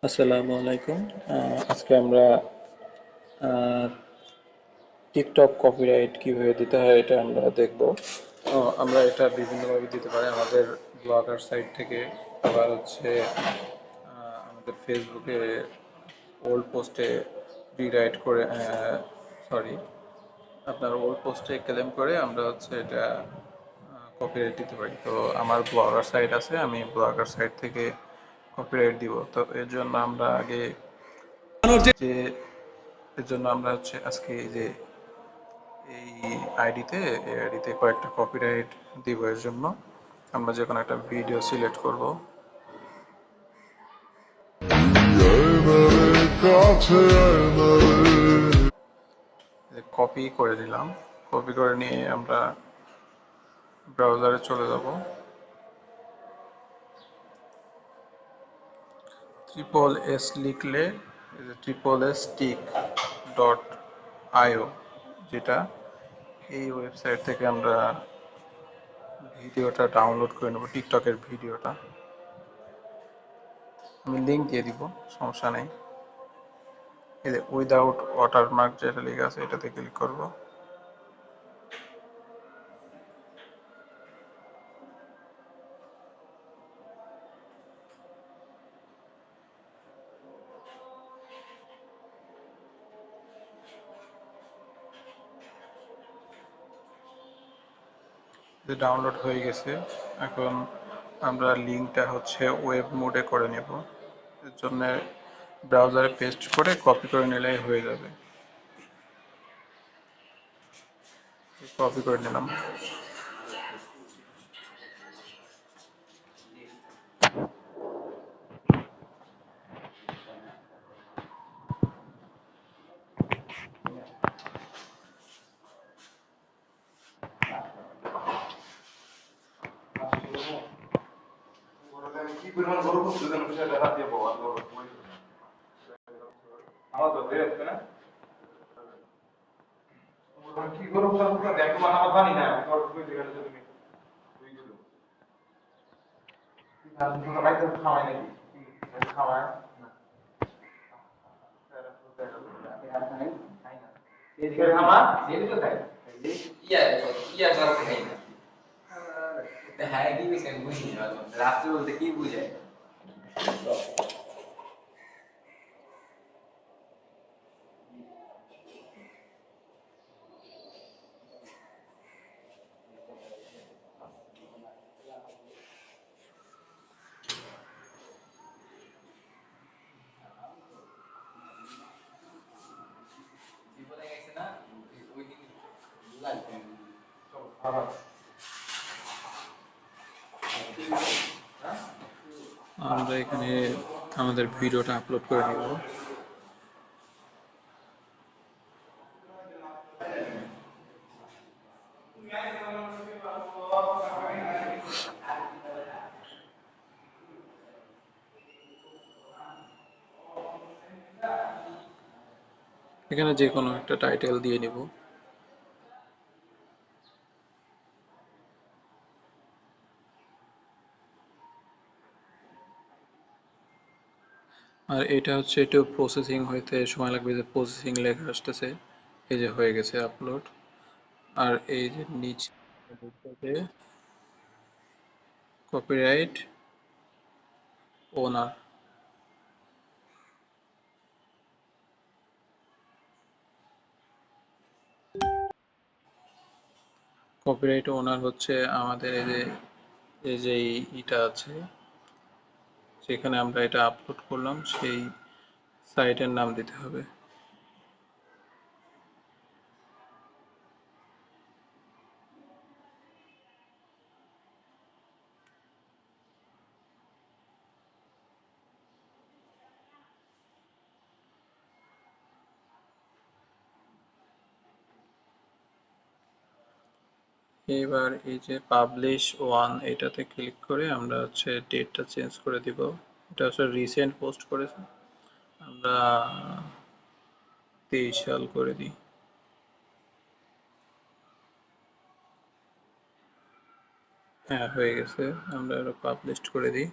আসসালামু আলাইকুম। আজকে আমরা টিকটক কপিরাইট কিভাবে দিতে হয় এটা আমরা দেখব। আমরা এটা বিভিন্নভাবে দিতে পারি, আমাদের ব্লগার সাইট থেকে, আবার হচ্ছে আমাদের ফেসবুকে ওল্ড পোস্টে রিরাইট করে, সরি, আপনার ওল্ড পোস্টে ক্লেম করে আমরা হচ্ছে এটা কপিরাইট দিতে পারি। তো আমার ব্লগার সাইট আছে, আমি ব্লগার সাইট থেকে কপিরাইট দিব। তো এর জন্য আমরা আগে যে এর জন্য আমরা হচ্ছে আজকে এই আইডিতে এই আইডিতে কয়েকটা কপিরাইট দিব। এর জন্য আমরা যে কোনো একটা ভিডিও সিলেক্ট করব, কপি করে দিলাম। কপি করে নিয়ে আমরা ব্রাউজারে চলে যাব। ট্রিপল এস লিখলে ট্রিপল এস টিক ডট আইও, যেটা এই ওয়েবসাইট থেকে আমরা ভিডিওটা ডাউনলোড করে নেব, টিকটকের ভিডিওটা। আমি লিঙ্ক দিয়ে দিব, সমস্যা নেই। এই যে উইদাউট ওয়াটারমার্ক যেটা লেখা আছে এটাতে ক্লিক করব। ডাউনলোড হয়ে গেছে। এখন আমরা লিঙ্কটা হচ্ছে ওয়েব মোডে করে নেব। এর জন্য ব্রাউজারে পেস্ট করে কপি করে নিলেই হয়ে যাবে। কপি করে নিলাম। রাত্রে বলতে কি বুঝায়? আমরা এখানে আমাদের ভিডিওটা আপলোড করে নিব। এখানে যে কোনো একটা টাইটেল দিয়ে নিব। আর এটা হচ্ছে একটু প্রসেসিং হইতে সময় লাগবে, যে প্রসেসিং লেখা আসতেছে। এই যে হয়ে গেছে আপলোড। আর এই যে নিচে কপিরাইট ওনার, কপিরাইট ওনার হচ্ছে আমাদের এই যে ইটা আছে, যেখানে আমরা এটা আপলোড করলাম সেই সাইটের নাম দিতে হবে। এবার এই যে পাবলিশ ওয়ান এটাতে ক্লিক করে আমরা হচ্ছে ডেটটা চেঞ্জ করে দিব। এটা হচ্ছে রিসেন্ট পোস্ট করেছে, আমরা 23 সাল করে দিই। হ্যাঁ, হয়ে গেছে। আমরা এটা পাবলিশ করে দিই।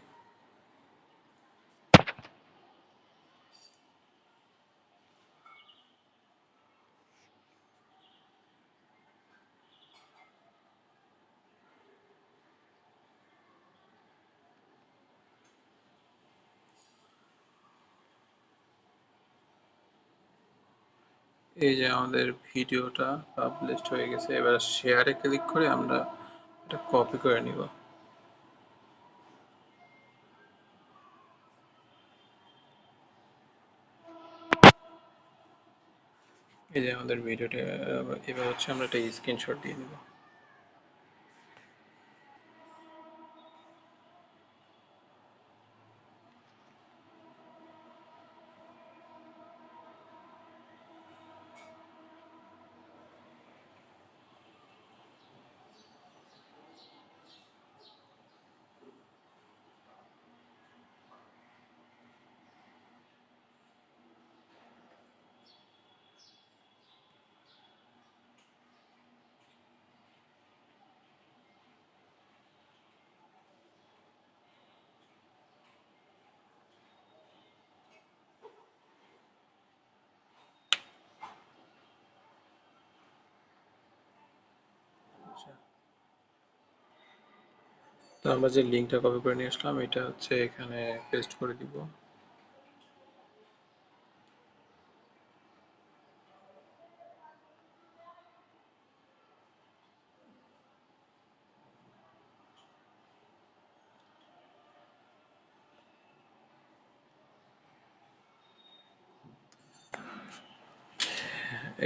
এই যে আমাদের ভিডিওটা পাবলিশড হয়ে গেছে, এবার শেয়ারে ক্লিক করে আমরা এটা কপি করে নিব। এই যে আমাদের ভিডিওটা, এবার হচ্ছে আমরা একটা স্ক্রিনশট দিয়ে নিব। আচ্ছা, তো আমরা যে লিঙ্কটা কপি করে নিয়ে আসলাম এটা হচ্ছে এখানে পেস্ট করে দিব।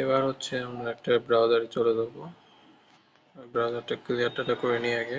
এবার হচ্ছে আমরা একটা ব্রাউজারে চলে যাব। ব্রাউজারটা ক্লিয়ারটা করে নিই আগে।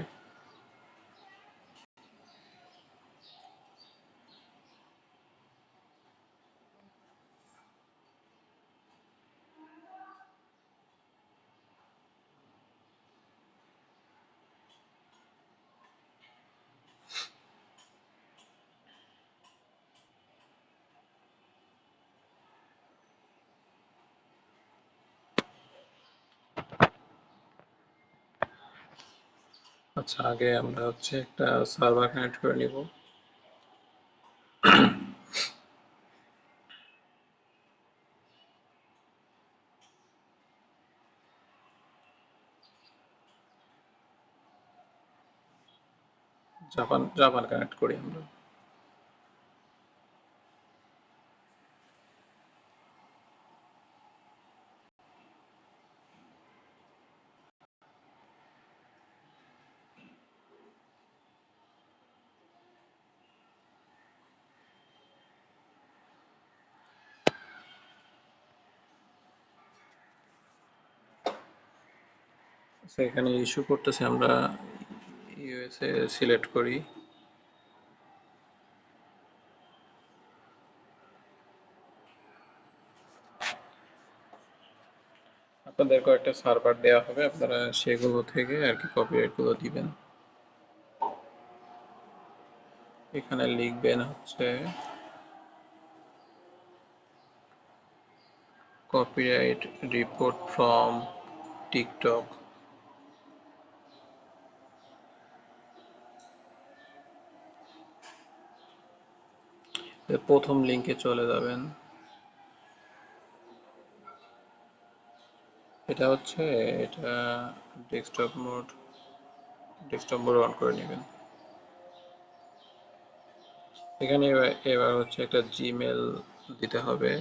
আচ্ছা, আগে আমরা হচ্ছে একটা সার্ভার কানেক্ট করে নিব। জাপান জাপান কানেক্ট করি আমরা। আচ্ছা, এখানে ইস্যু করতেছে, আমরা ইউএসএ সিলেক্ট করি। আপনাদের কয়েকটা সার্ভার দেওয়া হবে, আপনারা সেগুলো থেকে আর কি কপিরাইট গুলো দিবেন। এখানে লিখবেন হচ্ছে কপিরাইট রিপোর্ট ফ্রম টিকটক। প্রথম লিঙ্কে চলে যাবেন। এটা হচ্ছে, এটা ডেস্কটপ মোড অন করে নেবেন। এখানে এবার হচ্ছে একটা জিমেল দিতে হবে।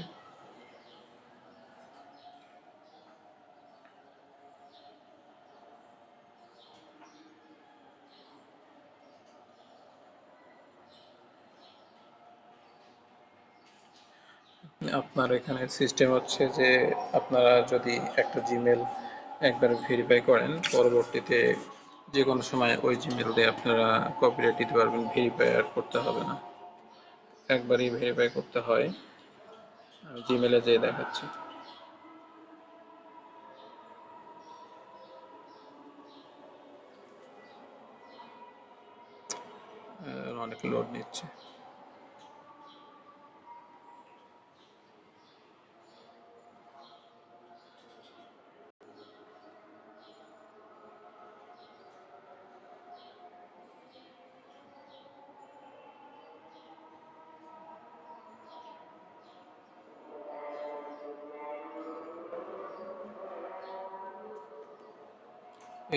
আপনার এখানে সিস্টেম হচ্ছে যে আপনারা যদি একটা জিমেল একবার ভেরিফাই করেন, পরবর্তীতে যে কোনো সময় ওই জিমেল দিয়ে আপনারা কপিরাইট দিতে পারবেন, ভেরিফাই আর করতে হবে না। একবারই ভেরিফাই করতে হয়। আমি জিমেলে যেয়ে দেখাচ্ছি। অনেক লোড নিচ্ছে।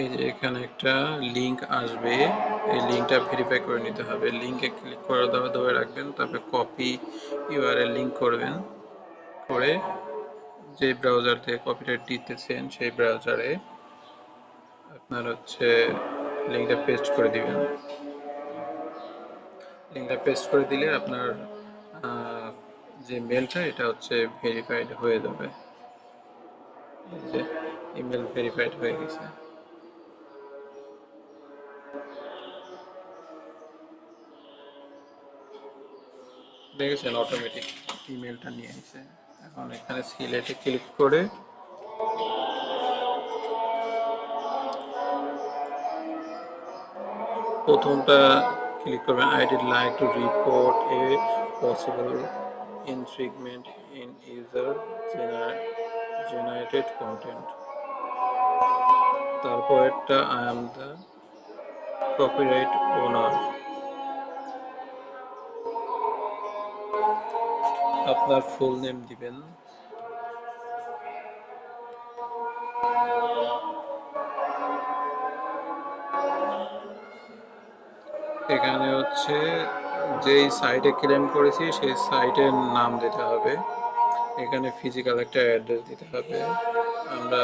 এই যে এখানে একটা লিংক আসবে, এই লিংকটা ভেরিফাই করে নিতে হবে। লিংকে ক্লিক করে ধরে রাখবেন, তারপরে কপি ইউআরএল লিংক করবেন, করে যে ব্রাউজার থেকে কপিরাইট দিতেছেন সেই ব্রাউজারে আপনার হচ্ছে লিঙ্কটা পেস্ট করে দিবেন। লিঙ্কটা পেস্ট করে দিলে আপনার যে মেলটা এটা হচ্ছে ভেরিফাইড হয়ে যাবে। এই যে ইমেল ভেরিফাইড হয়ে গেছে, দেখেছেন অটোমেটিক ইমেলটা নিয়ে এসে। এখন এখানে সিলেটে ক্লিক করে প্রথমটা ক্লিক করবেন, I did like to report a possible infringement in user generated content. তারপরেরটা I am the copyright owner. আপনার ফুল নেম দিবেন। এখানে হচ্ছে যেই সাইটে ক্লেম করেছি সেই সাইটের নাম দিতে হবে। এখানে ফিজিক্যাল একটা অ্যাড্রেস দিতে হবে। আমরা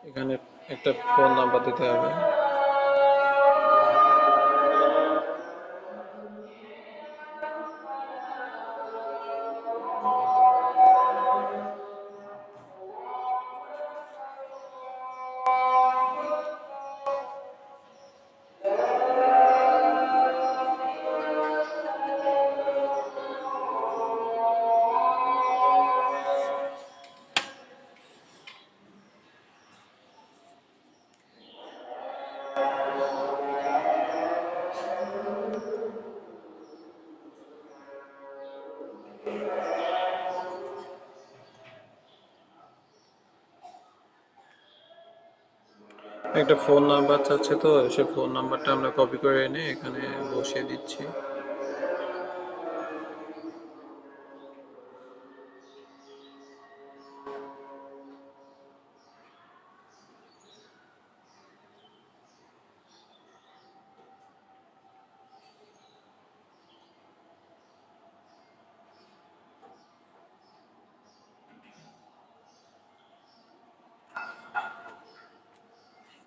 এখানে একটা ফোন নাম্বার দিতে হবে। একটা ফোন নাম্বার চাচ্ছে, তো সে ফোন নাম্বারটা আমরা কপি করে এনে এখানে বসিয়ে দিচ্ছি।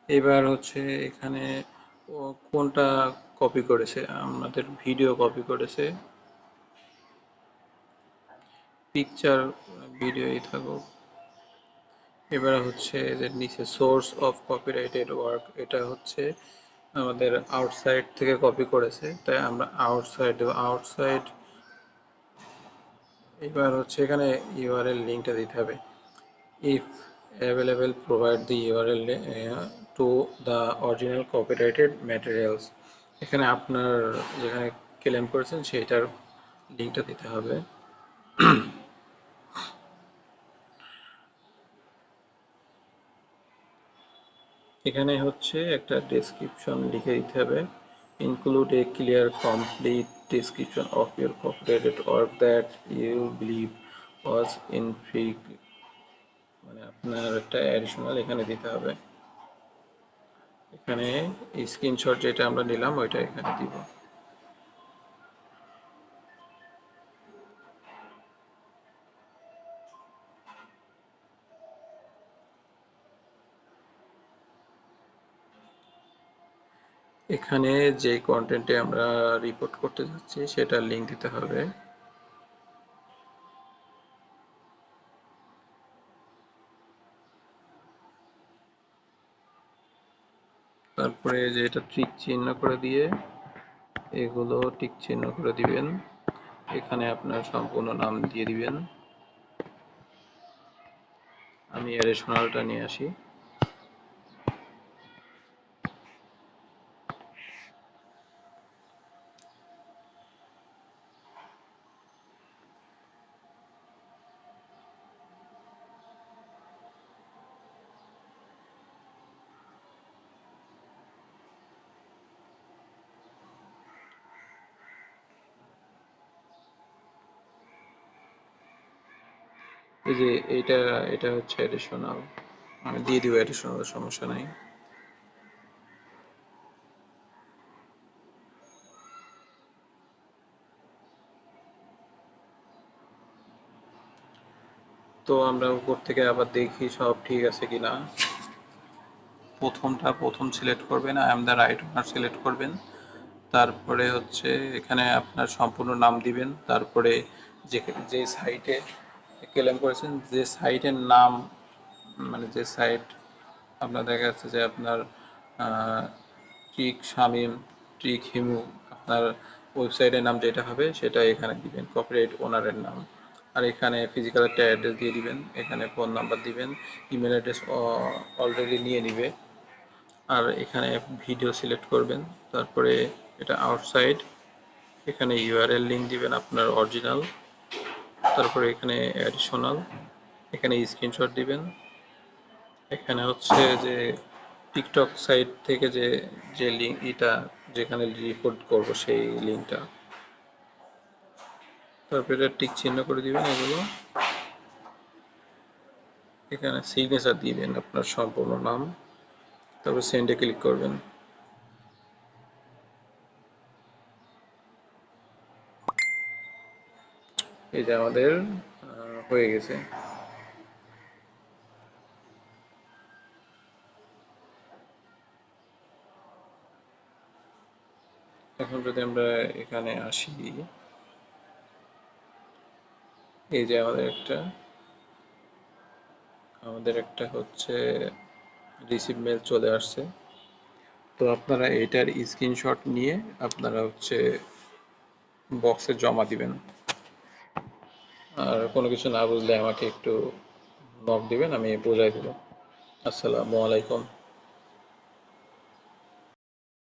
এবার হচ্ছে এখানে ও কোনটা কপি করেছে, আমাদের ভিডিও কপি করেছে, পিকচার ভিডিওই থাকুক। এবার হচ্ছে যে নিচে সোর্স অফ কপিরাইটেড ওয়ার্ক, এটা হচ্ছে আমাদের আউটসাইড থেকে কপি করেছে, তাই আমরা আউটসাইড দেব, আউটসাইড। এবার হচ্ছে এখানে ইউআরএল লিঙ্কটা দিতে হবে। If available provide the URL to the original copyrighted materials. এখানে আপনার যেখানে ক্লেম করেছেন সেইটার লিঙ্কটা দিতে হবে। এখানে হচ্ছে একটা ডেসক্রিপশন লিখে দিতে হবে। Include a clear complete description of your copyrighted work that you believe was infringed, মানে আপনার একটা অ্যাডিশনাল এখানে দিতে হবে। এখানে স্ক্রিনশট যেটা আমরা নিলাম ওইটা এখানে দিব। এখানে যে কন্টেন্টে আমরা রিপোর্ট করতে যাচ্ছি সেটার লিঙ্ক দিতে হবে। তারপরে যে এটা টিক চিহ্ন করে দিয়ে এগুলো টিক চিহ্ন করে দিবেন। এখানে আপনার সম্পূর্ণ নাম দিয়ে দিবেন। আমি অ্যাডিশনালটা নিয়ে আসি। এই যে এটা হচ্ছে অ্যাডিশনাল, আমি দিয়ে দিব অ্যাডিশনাল, সমস্যা নাই। তো আমরা উপর থেকে আবার দেখি সব ঠিক আছে কিনা। প্রথম সিলেক্ট করবেন, I am the right owner select করবেন। তারপরে হচ্ছে এখানে আপনার সম্পূর্ণ নাম দিবেন। তারপরে যে সাইটে ক্লেম করেছেন, যে সাইটের নাম, মানে যে সাইট আপনার দেখা যাচ্ছে যে আপনার ট্রিক শামিম, ট্রিক হিমু, আপনার ওয়েবসাইটের নাম যেটা হবে সেটা এখানে দিবেন, কপিরাইট ওনারের নাম। আর এখানে ফিজিক্যাল একটা অ্যাড্রেস দিয়ে দিবেন, এখানে ফোন নাম্বার দিবেন, ইমেল অ্যাড্রেস অলরেডি নিয়ে নিবে। আর এখানে ভিডিও সিলেক্ট করবেন। তারপরে এটা আউটসাইড, এখানে ইউআরএল লিঙ্ক দিবেন আপনার অরিজিনাল। তারপরে এখানে অ্যাডিশনাল, এখানে স্ক্রিনশট দিবেন। এখানে হচ্ছে যে টিকটক সাইট থেকে যে যে লিঙ্ক, এটা যেখানে রিপোর্ট করব সেই লিঙ্কটা। তারপরে এটা টিক চিহ্ন করে দিবেন এগুলো। এখানে সিগনেচার দিবেন আপনার সম্পূর্ণ নাম, তারপর সেন্ডে ক্লিক করবেন। এই যে আমাদের হয়ে গেছে। এখন যদি আমরা এখানে আসি, এই যে আমাদের একটা হচ্ছে রিসিভ মেল চলে আসছে। তো আপনারা এটার স্ক্রিনশট নিয়ে আপনারা হচ্ছে বক্সে জমা দিবেন। আর কোনো কিছু না বুঝলে আমাকে একটু নক দিবেন, আমি বোঝাই দেবো। আসসালামু আলাইকুম।